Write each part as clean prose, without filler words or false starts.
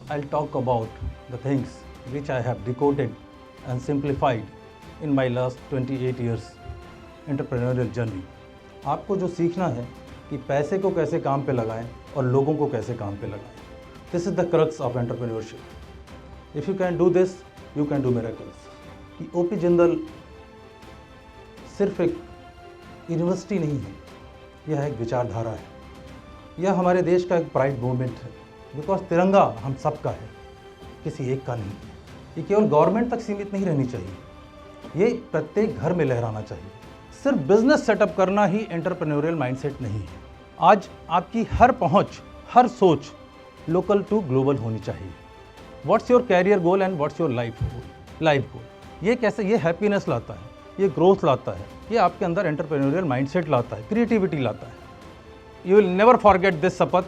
I'll talk about the things which I have decoded and simplified in my last 28 years entrepreneurial journey. आपको जो सीखना है कि पैसे को कैसे काम पे लगाएं और लोगों को कैसे काम पे लगाएं. This is the crux of entrepreneurship. If you can do this, you can do miracles. कि ओपी जिंदल सिर्फ एक यूनिवर्सिटी नहीं है, यह एक विचारधारा है. यह हमारे देश का एक प्राइड मूवमेंट है. बिकॉज तिरंगा हम सब का है, किसी एक का नहीं है. ये केवल गवर्नमेंट तक सीमित नहीं रहनी चाहिए, ये प्रत्येक घर में लहराना चाहिए. सिर्फ बिजनेस सेटअप करना ही एंटरप्रेन्योरियल माइंडसेट नहीं है. आज आपकी हर पहुंच, हर सोच लोकल टू ग्लोबल होनी चाहिए. What's your career goal and what's your life goal. ये कैसे, ये हैप्पीनेस लाता है, ये ग्रोथ लाता है, ये आपके अंदर एंटरप्रेन्योरियल माइंडसेट लाता है, क्रिएटिविटी लाता है. You will never forget this shapath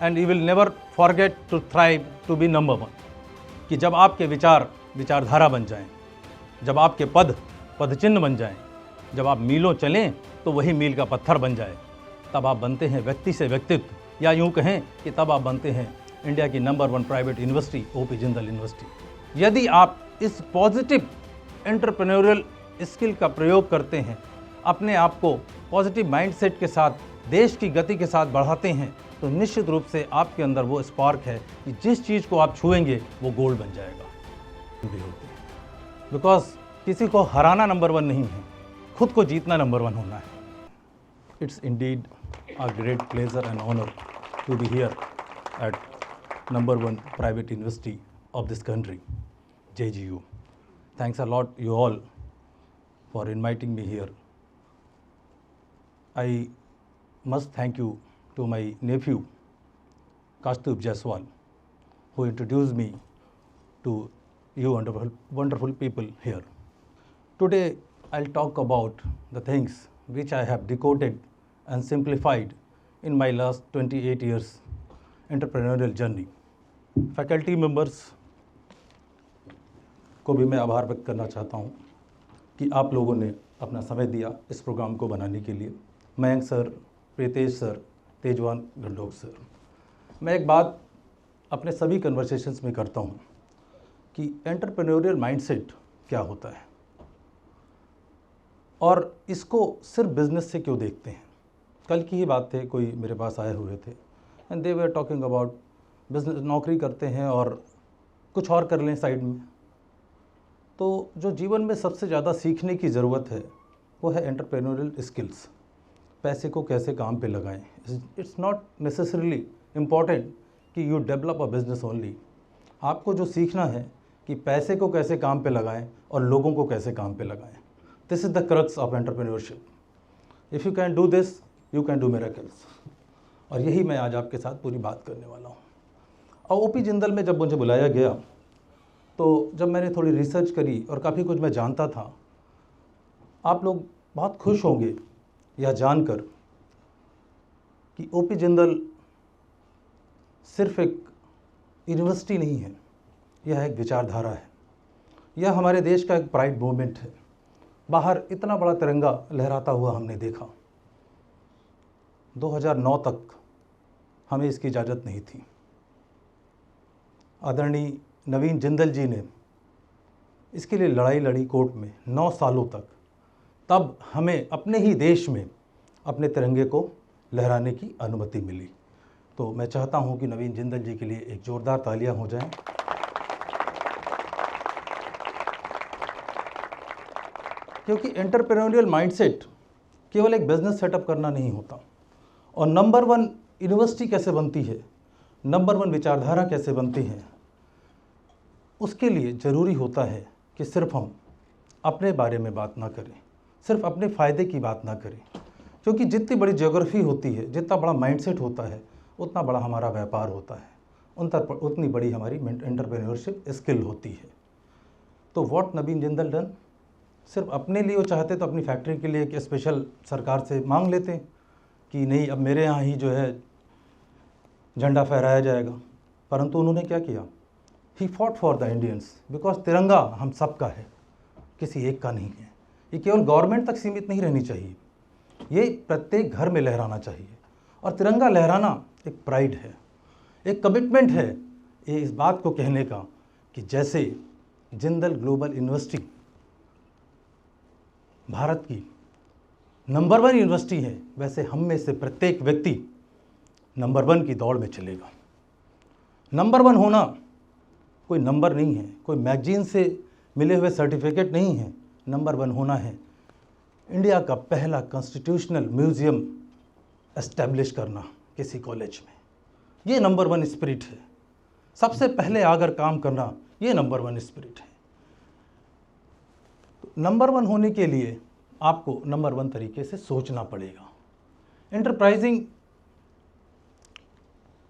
and you will never forget to thrive to be number one. कि जब आपके विचार विचारधारा बन जाएं, जब आपके पद पदचिन्ह बन जाएं, जब आप मीलों चलें तो वही मील का पत्थर बन जाए, तब आप बनते हैं व्यक्ति से व्यक्तित्व, या यूँ कहें कि तब आप बनते हैं इंडिया की number 1 private university, O P Jindal university. यदि आप इस पॉजिटिव एंटरप्रेन्योरियल स्किल का प्रयोग करते हैं, अपने आप को पॉजिटिव माइंडसेट के साथ, देश की गति के साथ बढ़ाते हैं, तो निश्चित रूप से आपके अंदर वो स्पार्क है कि जिस चीज़ को आप छुएंगे वो गोल्ड बन जाएगा. बिकॉज किसी को हराना नंबर 1 नहीं है, खुद को जीतना नंबर 1 होना है. It's indeed a great pleasure and honour to be here at number 1 private university of this country, JGU. Thanks a lot you all for inviting me here. I must thank you to my nephew Kaustubh Jaiswal, who introduced me to you wonderful people here. Today I'll talk about the things which I have decoded and simplified in my last 28 years entrepreneurial journey. Faculty members को भी मैं आभार व्यक्त करना चाहता हूँ कि आप लोगों ने अपना समय दिया इस प्रोग्राम को बनाने के लिए. Mayank sir, Pritesh sir, Tejwan Gandok sir. मैं एक बात अपने सभी कन्वर्सेशंस में करता हूँ कि एंटरप्रेन्योरियल माइंडसेट क्या होता है और इसको सिर्फ बिजनेस से क्यों देखते हैं. कल की ही बात थे, कोई मेरे पास आए हुए थे and they were talking about business. नौकरी करते हैं और कुछ और कर लें साइड में. तो जो जीवन में सबसे ज़्यादा सीखने की ज़रूरत है वो है एंटरप्रेन्योरियल स्किल्स. पैसे को कैसे काम पे लगाएं. इट्स नॉट नेसेसरीली इम्पॉर्टेंट कि you develop a business only. आपको जो सीखना है कि पैसे को कैसे काम पे लगाएं और लोगों को कैसे काम पे लगाएं. This is the crux of entrepreneurship. If you can do this, you can do miracles. और यही मैं आज आपके साथ पूरी बात करने वाला हूँ. और ओपी जिंदल में जब मुझे बुलाया गया तो जब मैंने थोड़ी रिसर्च करी और काफ़ी कुछ मैं जानता था. आप लोग बहुत खुश होंगे यह जानकर कि ओपी जिंदल सिर्फ एक यूनिवर्सिटी नहीं है, यह एक विचारधारा है. यह हमारे देश का एक प्राइड मूवमेंट है. बाहर इतना बड़ा तिरंगा लहराता हुआ हमने देखा. 2009 तक हमें इसकी इजाज़त नहीं थी. आदरणीय नवीन जिंदल जी ने इसके लिए लड़ाई लड़ी कोर्ट में 9 सालों तक. तब हमें अपने ही देश में अपने तिरंगे को लहराने की अनुमति मिली. तो मैं चाहता हूं कि नवीन जिंदल जी के लिए एक ज़ोरदार तालियां हो जाएं. क्योंकि एंटरप्रेन्योरियल माइंडसेट केवल एक बिजनेस सेटअप करना नहीं होता. और नंबर 1 यूनिवर्सिटी कैसे बनती है, नंबर 1 विचारधारा कैसे बनती है, उसके लिए ज़रूरी होता है कि सिर्फ हम अपने बारे में बात ना करें, सिर्फ अपने फ़ायदे की बात ना करें. क्योंकि जितनी बड़ी ज्योग्राफी होती है, जितना बड़ा माइंडसेट होता है, उतना बड़ा हमारा व्यापार होता है, उतनी बड़ी हमारी एंटरप्रेन्योरशिप स्किल होती है. तो व्हाट नवीन जिंदल डन, सिर्फ अपने लिए वो चाहते तो अपनी फैक्ट्री के लिए एक स्पेशल सरकार से मांग लेते कि नहीं अब मेरे यहाँ ही जो है झंडा फहराया जाएगा. परंतु उन्होंने क्या किया, he fought for the Indians. Because तिरंगा हम सब का है, किसी एक का नहीं है. ये केवल गवर्नमेंट तक सीमित नहीं रहनी चाहिए, ये प्रत्येक घर में लहराना चाहिए. और तिरंगा लहराना एक प्राइड है, एक कमिटमेंट है ये इस बात को कहने का कि जैसे जिंदल ग्लोबल यूनिवर्सिटी भारत की नंबर 1 यूनिवर्सिटी है, वैसे हम में से प्रत्येक व्यक्ति नंबर 1 की दौड़ में चलेगा। नंबर 1 होना कोई नंबर नहीं है, कोई मैगजीन से मिले हुए सर्टिफिकेट नहीं है। नंबर 1 होना है इंडिया का पहला कॉन्स्टिट्यूशनल म्यूजियम एस्टेब्लिश करना किसी कॉलेज में। ये नंबर 1 स्पिरिट है। सबसे पहले आकर काम करना, ये नंबर 1 स्पिरिट है। तो नंबर 1 होने के लिए आपको नंबर 1 तरीके से सोचना पड़ेगा। एंटरप्राइजिंग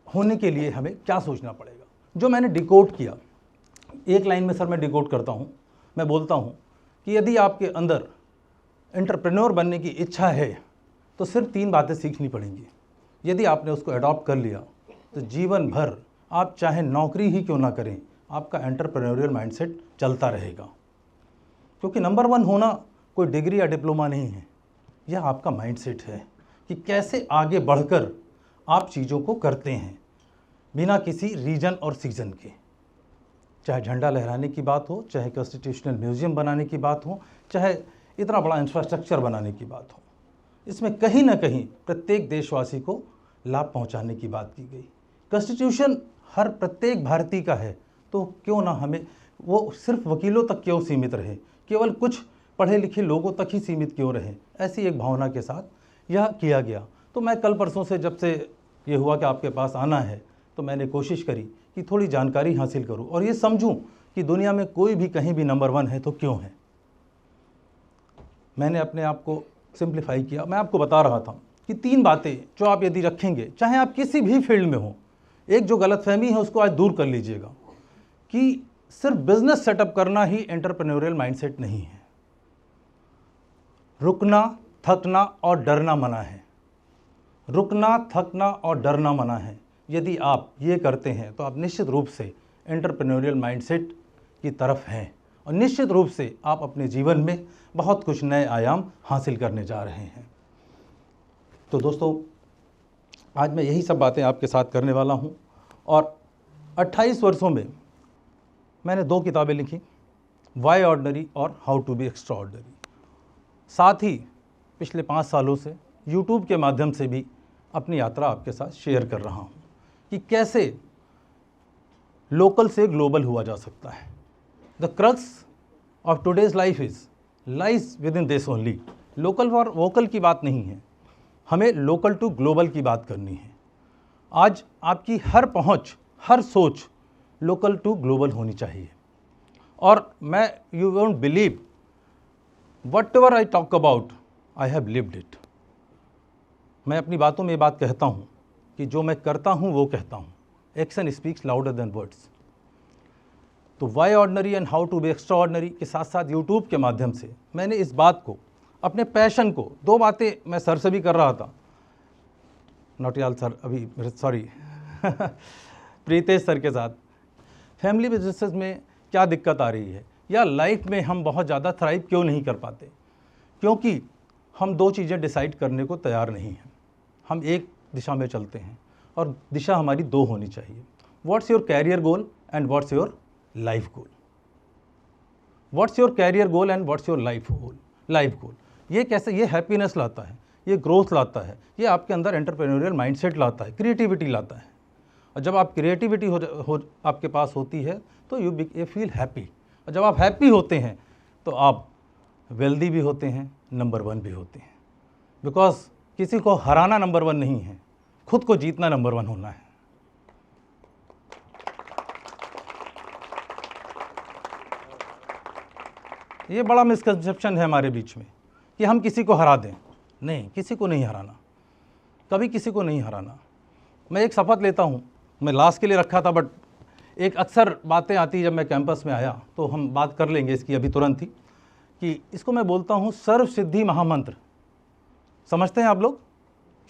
होने के लिए हमें क्या सोचना पड़ेगा, जो मैंने डिकोड किया, एक लाइन में सर मैं डिकोड करता हूँ। मैं बोलता हूँ कि यदि आपके अंदर एंटरप्रेन्योर बनने की इच्छा है तो सिर्फ 3 बातें सीखनी पड़ेंगी। यदि आपने उसको अडॉप्ट कर लिया तो जीवन भर आप चाहे नौकरी ही क्यों ना करें, आपका एंटरप्रेन्योरियल माइंडसेट चलता रहेगा। क्योंकि नंबर 1 होना कोई डिग्री या डिप्लोमा नहीं है, यह आपका माइंडसेट है कि कैसे आगे बढ़कर आप चीज़ों को करते हैं बिना किसी रीजन और सीजन के। चाहे झंडा लहराने की बात हो, चाहे कॉन्स्टिट्यूशनल म्यूजियम बनाने की बात हो, चाहे इतना बड़ा इंफ्रास्ट्रक्चर बनाने की बात हो, इसमें कहीं ना कहीं प्रत्येक देशवासी को लाभ पहुंचाने की बात की गई। कॉन्स्टिट्यूशन हर प्रत्येक भारतीय का है, तो क्यों ना हमें वो सिर्फ वकीलों तक क्यों सीमित रहे, केवल कुछ पढ़े लिखे लोगों तक ही सीमित क्यों रहे। ऐसी एक भावना के साथ यह किया गया। तो मैं कल परसों से जब से ये हुआ कि आपके पास आना है, तो मैंने कोशिश करी कि थोड़ी जानकारी हासिल करूं और ये समझूं कि दुनिया में कोई भी कहीं भी नंबर 1 है तो क्यों है। मैंने अपने आप को सिंप्लीफाई किया। मैं आपको बता रहा था कि 3 बातें जो आप यदि रखेंगे, चाहे आप किसी भी फील्ड में हो, एक जो गलतफहमी है उसको आज दूर कर लीजिएगा कि सिर्फ बिजनेस सेटअप करना ही एंटरप्रेन्योरियल माइंडसेट नहीं है। रुकना, थकना और डरना मना है। रुकना, थकना और डरना मना है। यदि आप ये करते हैं तो आप निश्चित रूप से एंटरप्रेन्योरियल माइंडसेट की तरफ हैं और निश्चित रूप से आप अपने जीवन में बहुत कुछ नए आयाम हासिल करने जा रहे हैं। तो दोस्तों, आज मैं यही सब बातें आपके साथ करने वाला हूं और 28 वर्षों में मैंने 2 किताबें लिखी, वाई ऑर्डिनरी और हाउ टू बी एक्स्ट्राऑर्डिनरी। साथ ही पिछले 5 सालों से यूट्यूब के माध्यम से भी अपनी यात्रा आपके साथ शेयर कर रहा हूं कि कैसे लोकल से ग्लोबल हुआ जा सकता है। The crux of today's life lies with in this only. Local for vocal की बात नहीं है, हमें लोकल टू ग्लोबल की बात करनी है। आज आपकी हर पहुंच, हर सोच लोकल टू ग्लोबल होनी चाहिए। और मैं, you won't believe, what ever I talk about, I have lived it. मैं अपनी बातों में ये बात कहता हूँ कि जो मैं करता हूँ वो कहता हूँ। Action speaks louder than words. तो why ordinary and how to be extraordinary के साथ साथ यूट्यूब के माध्यम से मैंने इस बात को, अपने पैशन को, 2 बातें मैं सर से भी कर रहा था, नौटियाल सर, अभी सॉरी प्रीतेश सर के साथ, फैमिली बिजनेसेस में क्या दिक्कत आ रही है या लाइफ में हम बहुत ज़्यादा थ्राइव क्यों नहीं कर पाते। क्योंकि हम 2 चीज़ें डिसाइड करने को तैयार नहीं हैं। हम एक दिशा में चलते हैं और दिशा हमारी 2 होनी चाहिए। What's your career goal and what's your life goal. What's your career goal and what's your life goal. ये कैसे, ये हैप्पीनेस लाता है, ये ग्रोथ लाता है, ये आपके अंदर एंटरप्रेन्योरियल माइंडसेट लाता है, क्रिएटिविटी लाता है। और जब आप क्रिएटिविटी हो आपके पास होती है तो यू फील हैप्पी। और जब आप हैप्पी होते हैं तो आप वेल्दी भी होते हैं, नंबर 1 भी होते हैं। बिकॉज किसी को हराना नंबर 1 नहीं है, खुद को जीतना नंबर 1 होना है। ये बड़ा मिसकंसेप्शन है हमारे बीच में कि हम किसी को हरा दें। नहीं, किसी को नहीं हराना, कभी किसी को नहीं हराना। मैं एक शपथ लेता हूँ, मैं लास्ट के लिए रखा था, बट एक अक्सर बातें आती जब मैं कैंपस में आया, तो हम बात कर लेंगे इसकी अभी तुरंत ही, कि इसको मैं बोलता हूँ सर्व सिद्धि महामंत्र। समझते हैं आप लोग?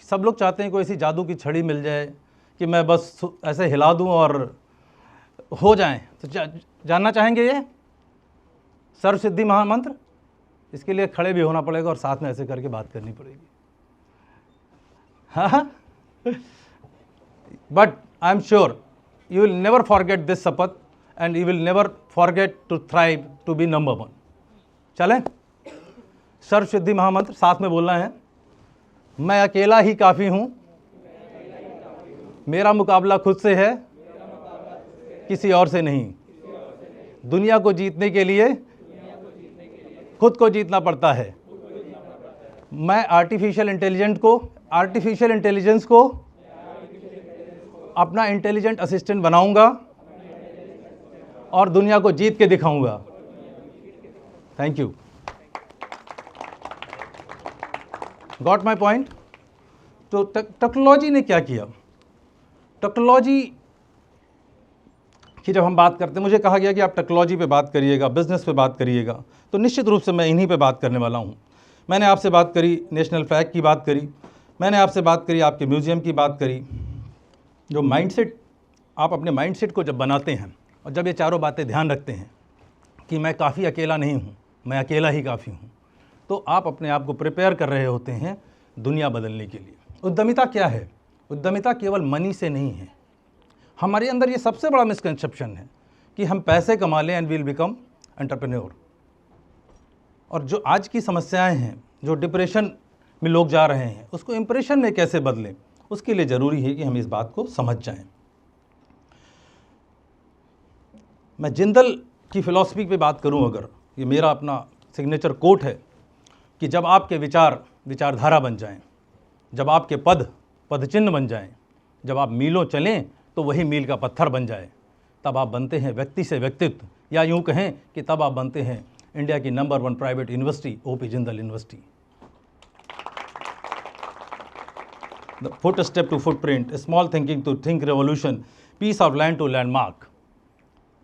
सब लोग चाहते हैं कोई ऐसी जादू की छड़ी मिल जाए कि मैं बस ऐसे हिला दूँ और हो जाएं। तो जानना चाहेंगे ये सर्व सिद्धि महामंत्र? इसके लिए खड़े भी होना पड़ेगा और साथ में ऐसे करके बात करनी पड़ेगी। हाँ, but I am sure you will never forget this शपथ and you will never forget to thrive to be number one. चलें? सर्व सिद्धि महामंत्र साथ में बोलना है। मैं अकेला ही काफ़ी हूँ, मेरा मुकाबला खुद से है, किसी और से नहीं। दुनिया को जीतने के लिए खुद को जीतना पड़ता है। मैं आर्टिफिशियल इंटेलिजेंस को अपना इंटेलिजेंट असिस्टेंट बनाऊंगा और दुनिया को जीत के दिखाऊंगा। Thank you. Got my point? तो टेक्नोलॉजी ने क्या किया? टेक्नोलॉजी की जब हम बात करते हैं, मुझे कहा गया कि आप टेक्नोलॉजी पे बात करिएगा, बिजनेस पे बात करिएगा, तो निश्चित रूप से मैं इन्हीं पे बात करने वाला हूँ। मैंने आपसे बात करी नेशनल फ्लैग की बात करी, मैंने आपसे बात करी आपके म्यूज़ियम की बात करी। जो माइंडसेट, आप अपने माइंडसेट को जब बनाते हैं और जब ये चारों बातें ध्यान रखते हैं कि मैं काफ़ी अकेला नहीं हूँ, मैं अकेला ही काफ़ी हूँ, तो आप अपने आप को प्रिपेयर कर रहे होते हैं दुनिया बदलने के लिए। उद्यमिता क्या है? उद्यमिता केवल मनी से नहीं है। हमारे अंदर ये सबसे बड़ा मिसकंसेप्शन है कि हम पैसे कमा लें एंड विल बिकम एंटरप्रेन्योर। और जो आज की समस्याएं हैं, जो डिप्रेशन में लोग जा रहे हैं, उसको इंप्रेशन में कैसे बदलें, उसके लिए ज़रूरी है कि हम इस बात को समझ जाएं। मैं जिंदल की फ़िलॉसफी पे बात करूं, अगर ये मेरा अपना सिग्नेचर कोट है कि जब आपके विचार विचारधारा बन जाएं, जब आपके पद पदचिन्ह बन जाएं, जब आप मीलों चलें तो वही मील का पत्थर बन जाए, तब आप बनते हैं व्यक्ति से व्यक्तित्व, या यूं कहें कि तब आप बनते हैं इंडिया की number 1 private university, O P Jindal university. The foot step to footprint, small thinking to think revolution, piece of land to landmark,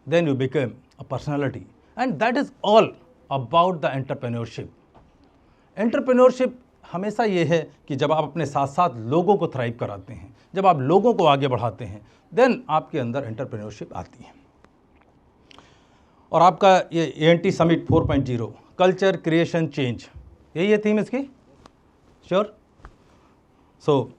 then you become a personality, and that is all about the entrepreneurship. Entrepreneurship हमेशा ये है कि जब आप अपने साथ साथ लोगों को थ्राइव कराते हैं, जब आप लोगों को आगे बढ़ाते हैं, देन आपके अंदर एंटरप्रेन्योरशिप आती है। और आपका ये ANT summit 4.0 culture creation change, यही है थीम इसकी। Sure? So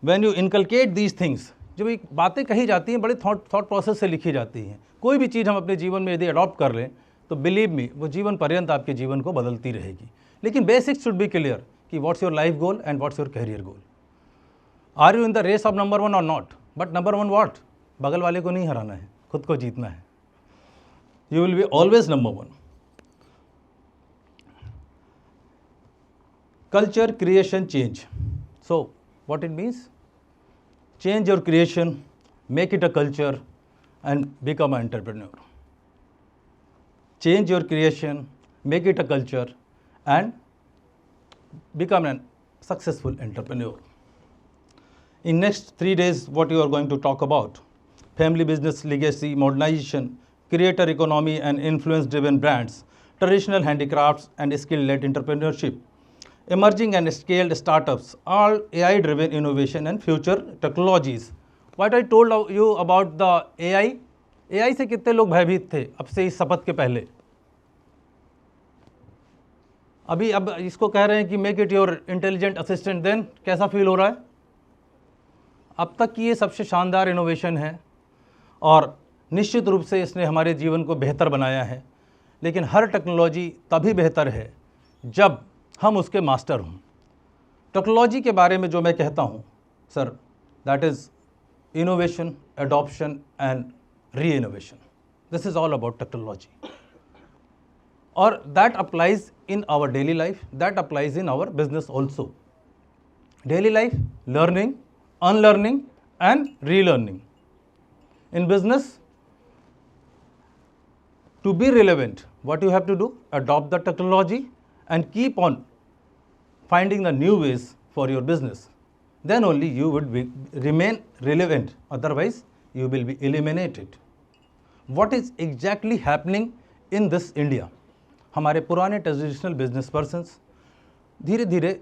when you inculcate these things, जब ये बातें कही जाती हैं बड़े थॉट प्रोसेस से लिखी जाती हैं। कोई भी चीज़ हम अपने जीवन में यदि अडॉप्ट कर लें तो बिलीव मी, वो जीवन पर्यंत आपके जीवन को बदलती रहेगी। लेकिन बेसिक्स शुड बी क्लियर कि what's your life goal and what's your career goal. Are you in the race of number 1 और नॉट? But number 1 what? बगल वाले को नहीं हराना है, खुद को जीतना है। You will be always number 1। Culture creation change, so what it means? Change your creation, make it a culture, and become an entrepreneur. Change your creation, make it a culture, and become a successful entrepreneur. In next 3 days, what you are going to talk about: family business legacy, modernization, creator economy and influence-driven brands, traditional handicrafts and skill-led entrepreneurship, emerging and scaled startups, all AI-driven innovation and future technologies. What I told you about the AI? AI से कितने लोग भयभीत थे अब से इस शपथ के पहले? अब इसको कह रहे हैं कि make it your intelligent assistant, then कैसा फील हो रहा है? अब तक की ये सबसे शानदार इनोवेशन है और निश्चित रूप से इसने हमारे जीवन को बेहतर बनाया है। लेकिन हर टेक्नोलॉजी तभी बेहतर है जब हम उसके मास्टर हों। टेक्नोलॉजी के बारे में जो मैं कहता हूँ sir, that is innovation, adoption and re innovation. This is all about technology, और that applies in our daily life, that applies in our business also. Daily life, learning, unlearning and relearning. In business, to be relevant, what you have to do? Adopt the technology and keep on finding the new ways for your business. Then only you would remain relevant, otherwise you will be eliminated. What is exactly happening in this India? हमारे पुराने traditional business persons धीरे धीरे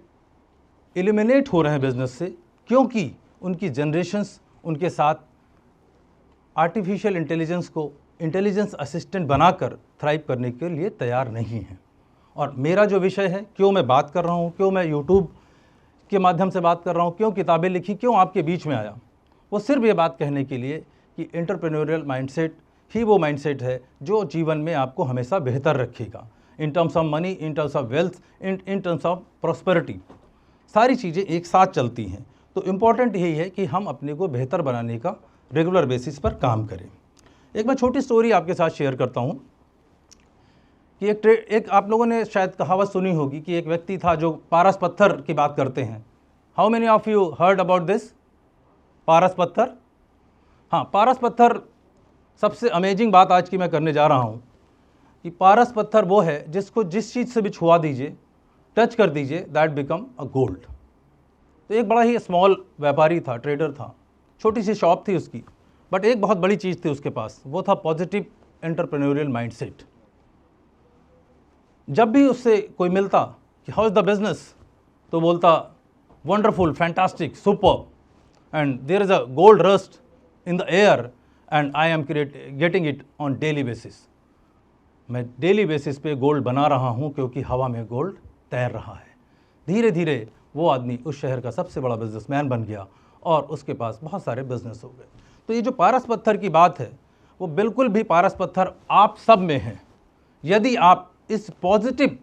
eliminate हो रहे हैं business से, क्योंकि उनकी जनरेशन्स उनके साथ आर्टिफिशियल इंटेलिजेंस को इंटेलिजेंस असिस्टेंट बनाकर थ्राइव करने के लिए तैयार नहीं हैं। और मेरा जो विषय है, क्यों मैं बात कर रहा हूँ, क्यों मैं यूट्यूब के माध्यम से बात कर रहा हूँ, क्यों किताबें लिखी, क्यों आपके बीच में आया, वो सिर्फ ये बात कहने के लिए कि एंटरप्रेन्योरियल माइंडसेट ही वो माइंडसेट है जो जीवन में आपको हमेशा बेहतर रखेगा, in terms of money, in terms of wealth, in terms of prosperity. सारी चीज़ें एक साथ चलती हैं। तो इम्पॉर्टेंट यही है कि हम अपने को बेहतर बनाने का रेगुलर बेसिस पर काम करें। एक मैं छोटी स्टोरी आपके साथ शेयर करता हूँ कि एक आप लोगों ने शायद कहावत सुनी होगी कि एक व्यक्ति था जो पारस पत्थर की बात करते हैं। How many of you heard about this paras patthar? हाँ, पारस पत्थर, सबसे अमेजिंग बात आज की मैं करने जा रहा हूँ कि पारस पत्थर वो है जिसको जिस चीज़ से भी छुआ दीजिए, टच कर दीजिए, दैट बिकम अ गोल्ड। तो एक बड़ा ही स्मॉल व्यापारी था, ट्रेडर था, छोटी सी शॉप थी उसकी, बट एक बहुत बड़ी चीज़ थी उसके पास, वो था पॉजिटिव एंटरप्रेन्योरियल माइंडसेट। जब भी उससे कोई मिलता कि हाउ इज़ द बिजनेस, तो बोलता wonderful, fantastic, super, and there is a gold rush in the air and I am getting it on daily basis. मैं डेली बेसिस पे गोल्ड बना रहा हूँ क्योंकि हवा में गोल्ड तैर रहा है। धीरे धीरे वो आदमी उस शहर का सबसे बड़ा बिजनेसमैन बन गया और उसके पास बहुत सारे बिजनेस हो गए। तो ये जो पारस पत्थर की बात है वो बिल्कुल भी पारस पत्थर आप सब में है। यदि आप इस पॉजिटिव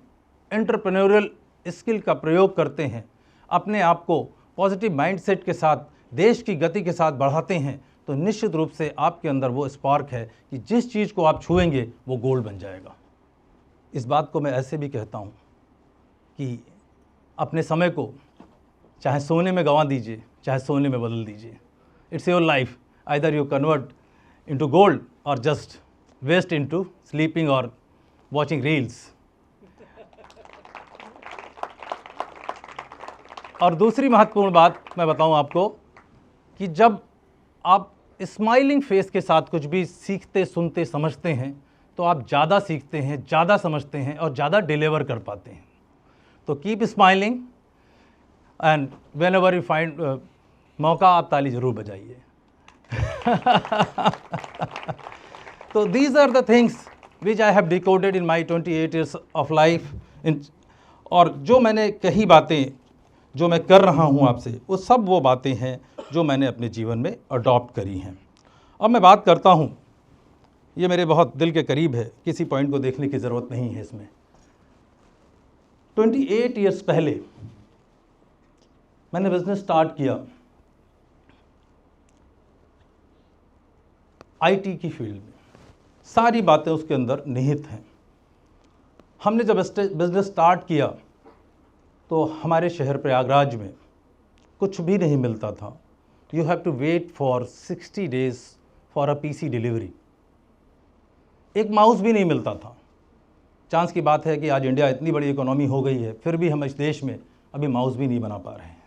एंटरप्रेन्योरियल स्किल का प्रयोग करते हैं, अपने आप को पॉजिटिव माइंडसेट के साथ देश की गति के साथ बढ़ाते हैं, तो निश्चित रूप से आपके अंदर वो स्पार्क है कि जिस चीज़ को आप छुएंगे वो गोल्ड बन जाएगा। इस बात को मैं ऐसे भी कहता हूँ कि अपने समय को चाहे सोने में गंवा दीजिए, चाहे सोने में बदल दीजिए। It's your life, either you convert into gold और जस्ट वेस्ट इनटू स्लीपिंग और वॉचिंग रील्स। और दूसरी महत्वपूर्ण बात मैं बताऊं आपको कि जब आप स्माइलिंग फेस के साथ कुछ भी सीखते, सुनते, समझते हैं तो आप ज़्यादा सीखते हैं, ज़्यादा समझते हैं और ज़्यादा डिलीवर कर पाते हैं। तो keep smiling and whenever you find मौका, आप ताली ज़रूर बजाइए। तो these are the things which I have decoded in my 28 years of life. और जो मैंने कही बातें जो मैं कर रहा हूँ आपसे, वो सब वो बातें हैं जो मैंने अपने जीवन में अडॉप्ट करी हैं। अब मैं बात करता हूँ, ये मेरे बहुत दिल के करीब है, किसी पॉइंट को देखने की ज़रूरत नहीं है इसमें। 28 ईयर्स पहले मैंने बिजनेस स्टार्ट किया आईटी की फील्ड में। सारी बातें उसके अंदर निहित हैं। हमने जब बिजनेस स्टार्ट किया तो हमारे शहर प्रयागराज में कुछ भी नहीं मिलता था। You have to wait for 60 days for a PC delivery. एक माउस भी नहीं मिलता था। चांस की बात है कि आज इंडिया इतनी बड़ी इकोनॉमी हो गई है, फिर भी हम इस देश में अभी माउस भी नहीं बना पा रहे हैं।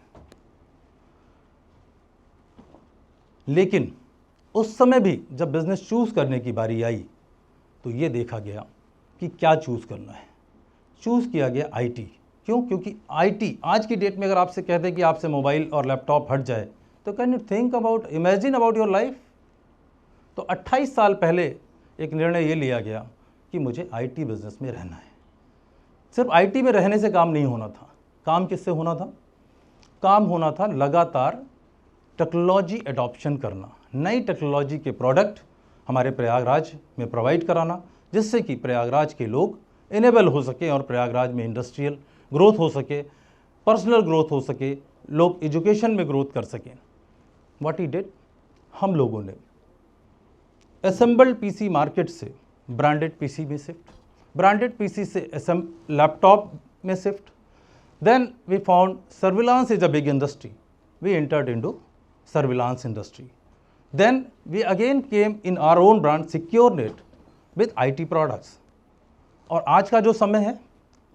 लेकिन उस समय भी जब बिज़नेस चूज़ करने की बारी आई तो ये देखा गया कि क्या चूज़ करना है। चूज़ किया गया आईटी। क्यों? क्योंकि आईटी आज की डेट में अगर आपसे कहते हैं कि आपसे मोबाइल और लैपटॉप हट जाए तो can you think about, imagine about your life. तो 28 साल पहले एक निर्णय ये लिया गया कि मुझे आईटी बिज़नेस में रहना है। सिर्फ आईटी में रहने से काम नहीं होना था। काम किससे होना था? काम होना था लगातार टेक्नोलॉजी एडॉप्शन करना, नई टेक्नोलॉजी के प्रोडक्ट हमारे प्रयागराज में प्रोवाइड कराना, जिससे कि प्रयागराज के लोग इनेबल हो सके और प्रयागराज में इंडस्ट्रियल ग्रोथ हो सके, पर्सनल ग्रोथ हो सके, लोग एजुकेशन में ग्रोथ कर सकें। व्हाट ही डिड, हम लोगों ने असेंबल्ड पीसी मार्केट से ब्रांडेड पीसी में शिफ्ट, ब्रांडेड पीसी से लैपटॉप में shift. Then we found surveillance is a big industry, we entered into surveillance industry. Then we again came in our own brand Securenet with IT products. और आज का जो समय है,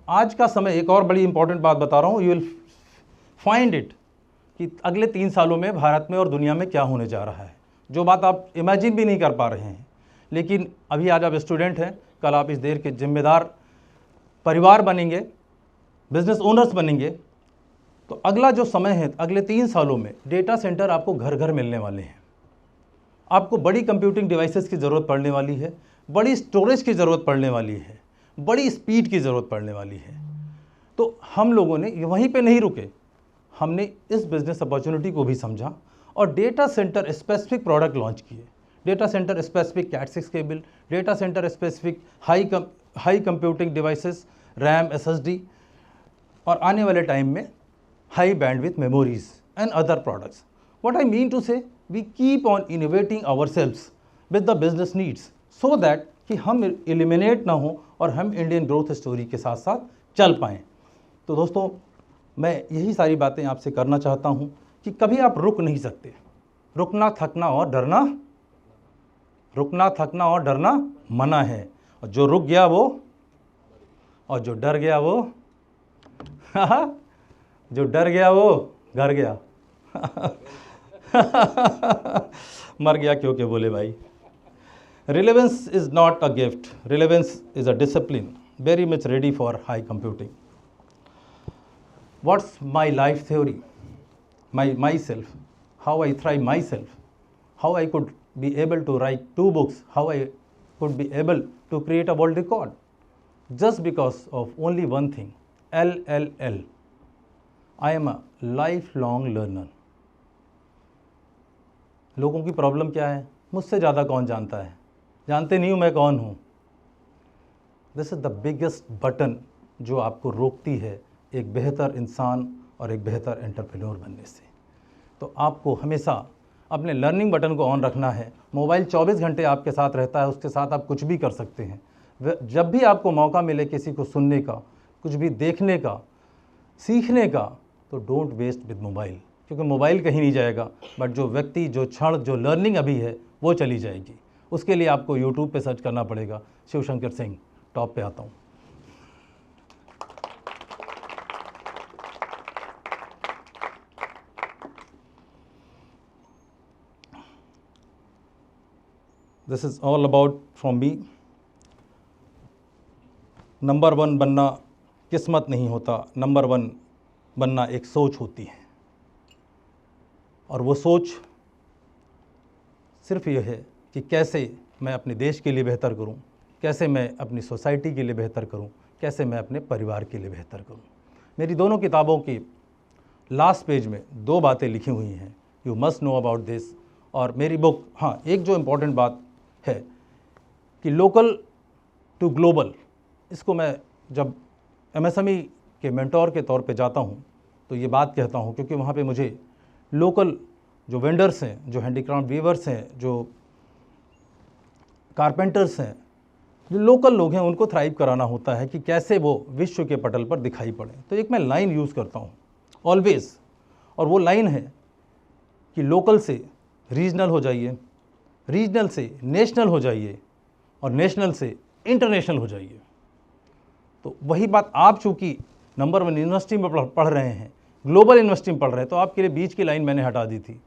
आज का समय, एक और बड़ी इंपॉर्टेंट बात बता रहा हूँ, यू विल फाइंड इट कि अगले 3 सालों में भारत में और दुनिया में क्या होने जा रहा है, जो बात आप इमेजिन भी नहीं कर पा रहे हैं। लेकिन अभी आज आप स्टूडेंट हैं, कल आप इस देश के जिम्मेदार परिवार बनेंगे, बिजनेस ओनर्स बनेंगे। तो अगला जो समय है, अगले 3 सालों में डेटा सेंटर आपको घर घर मिलने वाले हैं। आपको बड़ी कंप्यूटिंग डिवाइसेस की ज़रूरत पड़ने वाली है, बड़ी स्टोरेज की ज़रूरत पड़ने वाली है, बड़ी स्पीड की ज़रूरत पड़ने वाली है। तो हम लोगों ने वहीं पे नहीं रुके, हमने इस बिज़नेस अपॉर्चुनिटी को भी समझा और data centre specific product launch किए। डेटा सेंटर स्पेसिफिक कैट6 cable, data centre specific high computing devices, RAM, SSD, और आने वाले टाइम में high bandwidth memories and other products. What I mean to say, we keep on innovating ourselves with the business needs so that कि हम eliminate ना हो और हम इंडियन ग्रोथ स्टोरी के साथ साथ चल पाएँ. तो दोस्तों, मैं यही सारी बातें आपसे करना चाहता हूँ कि कभी आप रुक नहीं सकते. रुकना, थकना और डरना, रुकना, थकना और डरना मना है. और जो रुक गया वो, और जो डर गया वो जो डर गया वो घर गया मर गया क्यों के बोले भाई. Relevance is not a gift, relevance is a discipline very much ready for high computing. What's my life theory? Myself, how I thrive myself, how I could be able to write 2 books, how I could be able to create a world record, just because of only one thing, LLL. I am a lifelong learner. लोगों की problem क्या है, मुझसे ज़्यादा कौन जानता है, जानते नहीं हूँ मैं कौन हूँ. This is the biggest button जो आपको रोकती है एक बेहतर इंसान और एक बेहतर एंटरप्रेन्योर बनने से. तो आपको हमेशा अपने लर्निंग बटन को ऑन रखना है. मोबाइल 24 घंटे आपके साथ रहता है, उसके साथ आप कुछ भी कर सकते हैं. जब भी आपको मौका मिले किसी को सुनने का, कुछ भी देखने का, सीखने का, तो डोंट वेस्ट विद मोबाइल, क्योंकि मोबाइल कहीं नहीं जाएगा, बट जो व्यक्ति, जो क्षण, जो लर्निंग अभी है वो चली जाएगी. उसके लिए आपको यूट्यूब पे सर्च करना पड़ेगा. शिवशंकर सिंह, टॉप पे आता हूँ. This is all about from me. Number 1 बनना किस्मत नहीं होता, नंबर 1 बनना एक सोच होती है. और वो सोच सिर्फ ये है कि कैसे मैं अपने देश के लिए बेहतर करूं, कैसे मैं अपनी सोसाइटी के लिए बेहतर करूं, कैसे मैं अपने परिवार के लिए बेहतर करूं. मेरी दोनों किताबों के लास्ट पेज में 2 बातें लिखी हुई हैं, you must know about this. और मेरी बुक, हाँ, एक जो इम्पॉर्टेंट बात है कि लोकल टू ग्लोबल, इसको मैं जब MSME के मेंटोर के तौर पे जाता हूँ तो ये बात कहता हूँ, क्योंकि वहाँ पे मुझे लोकल जो वेंडर्स हैं, जो हैंडीक्राफ्ट वीवर्स हैं, जो कारपेंटर्स हैं, जो लोकल लोग हैं, उनको थ्राइव कराना होता है कि कैसे वो विश्व के पटल पर दिखाई पड़े. तो एक मैं लाइन यूज़ करता हूँ ऑलवेज, और वो लाइन है कि लोकल से रीजनल हो जाइए, रीजनल से नेशनल हो जाइए, और नेशनल से इंटरनेशनल हो जाइए. तो वही बात आप चूँकि नंबर 1 यूनिवर्सिटी में पढ़ रहे हैं, ग्लोबल यूनिवर्सिटी में पढ़ रहे हैं, तो आपके लिए बीच की लाइन मैंने हटा दी थी,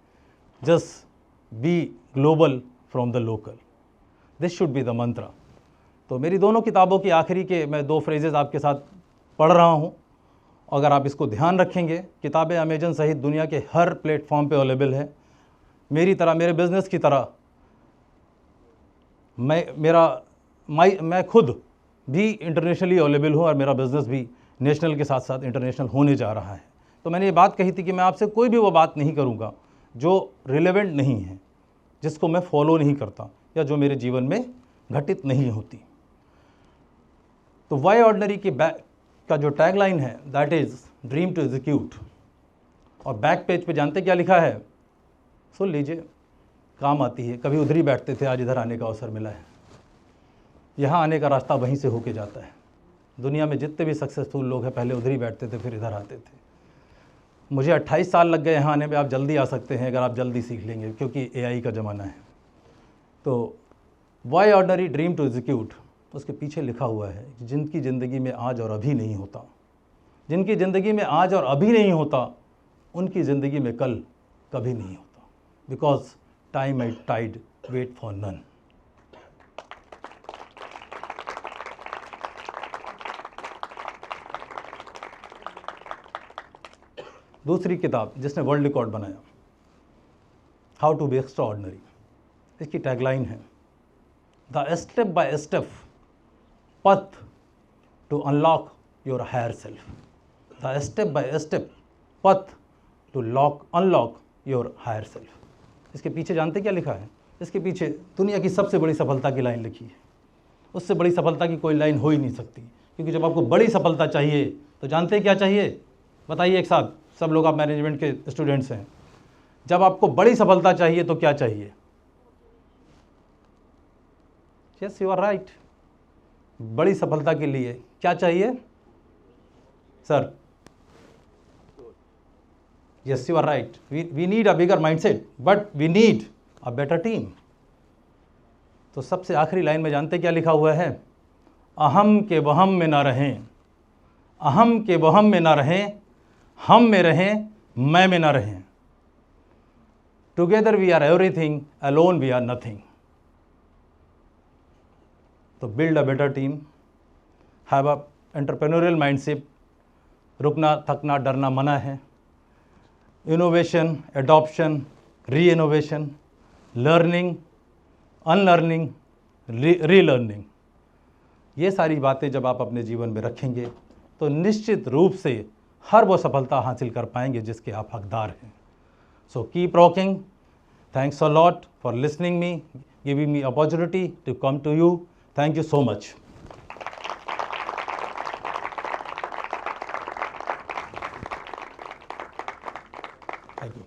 just be global from the local. This should be the mantra. तो मेरी दोनों किताबों की आखिरी के मैं 2 फ्रेजेस आपके साथ पढ़ रहा हूँ. अगर आप इसको ध्यान रखेंगे, किताबें अमेजन सहित दुनिया के हर प्लेटफॉर्म पे अवेलेबल है. मेरी तरह, मेरे बिज़नेस की तरह मैं खुद भी इंटरनेशनली अवेलेबल हूँ, और मेरा बिज़नेस भी नेशनल के साथ साथ इंटरनेशनल होने जा रहा है. तो मैंने ये बात कही थी कि मैं आपसे कोई भी वो बात नहीं करूँगा जो रिलेवेंट नहीं है, जिसको मैं फॉलो नहीं करता, या जो मेरे जीवन में घटित नहीं होती. तो वाई ऑर्डिनरी का जो टैगलाइन है, that is dream to execute. और बैक पेज पे जानते क्या लिखा है, सुन लीजिए, काम आती है. कभी उधर ही बैठते थे, आज इधर आने का अवसर मिला है. यहाँ आने का रास्ता वहीं से होके जाता है. दुनिया में जितने भी सक्सेसफुल लोग हैं, पहले उधर ही बैठते थे, फिर इधर आते थे. मुझे 28 साल लग गए यहाँ आने में. आप जल्दी आ सकते हैं अगर आप जल्दी सीख लेंगे, क्योंकि AI का ज़माना है. तो why ordinary dream to execute, उसके पीछे लिखा हुआ है, जिनकी ज़िंदगी में आज और अभी नहीं होता, जिनकी ज़िंदगी में आज और अभी नहीं होता, उनकी ज़िंदगी में कल कभी नहीं होता. Because time and tide wait for none. दूसरी किताब जिसने वर्ल्ड रिकॉर्ड बनाया, how to be extraordinary, इसकी टैगलाइन है, the step by step path to unlock your higher self. The step by step path to unlock your higher self. इसके पीछे जानते क्या लिखा है, इसके पीछे दुनिया की सबसे बड़ी सफलता की लाइन लिखी है। उससे बड़ी सफलता की कोई लाइन हो ही नहीं सकती, क्योंकि जब आपको बड़ी सफलता चाहिए तो जानते हैं क्या चाहिए? बताइए एक साथ, सब लोग आप मैनेजमेंट के स्टूडेंट्स हैं। जब आपको बड़ी सफलता चाहिए तो क्या चाहिए? Yes, you are right. बड़ी सफलता के लिए क्या चाहिए sir? Yes, you are right. We need a bigger mindset, but we need a better team. तो सबसे आखिरी लाइन में जानते क्या लिखा हुआ है? अहम के वहम में ना रहें, अहम के वहम में ना रहें, हम में रहें, मैं में ना रहें। Together we are everything, alone we are nothing. तो build a better team, have a entrepreneurial mindset. रुकना, थकना, डरना मना है। Innovation, adoption, re innovation, learning, unlearning, relearning, ये सारी बातें जब आप अपने जीवन में रखेंगे तो निश्चित रूप से हर वो सफलता हासिल कर पाएंगे जिसके आप हकदार हैं। So keep rocking. Thanks a lot for listening me, giving me opportunity to come to you. Thank you so much. Thank you.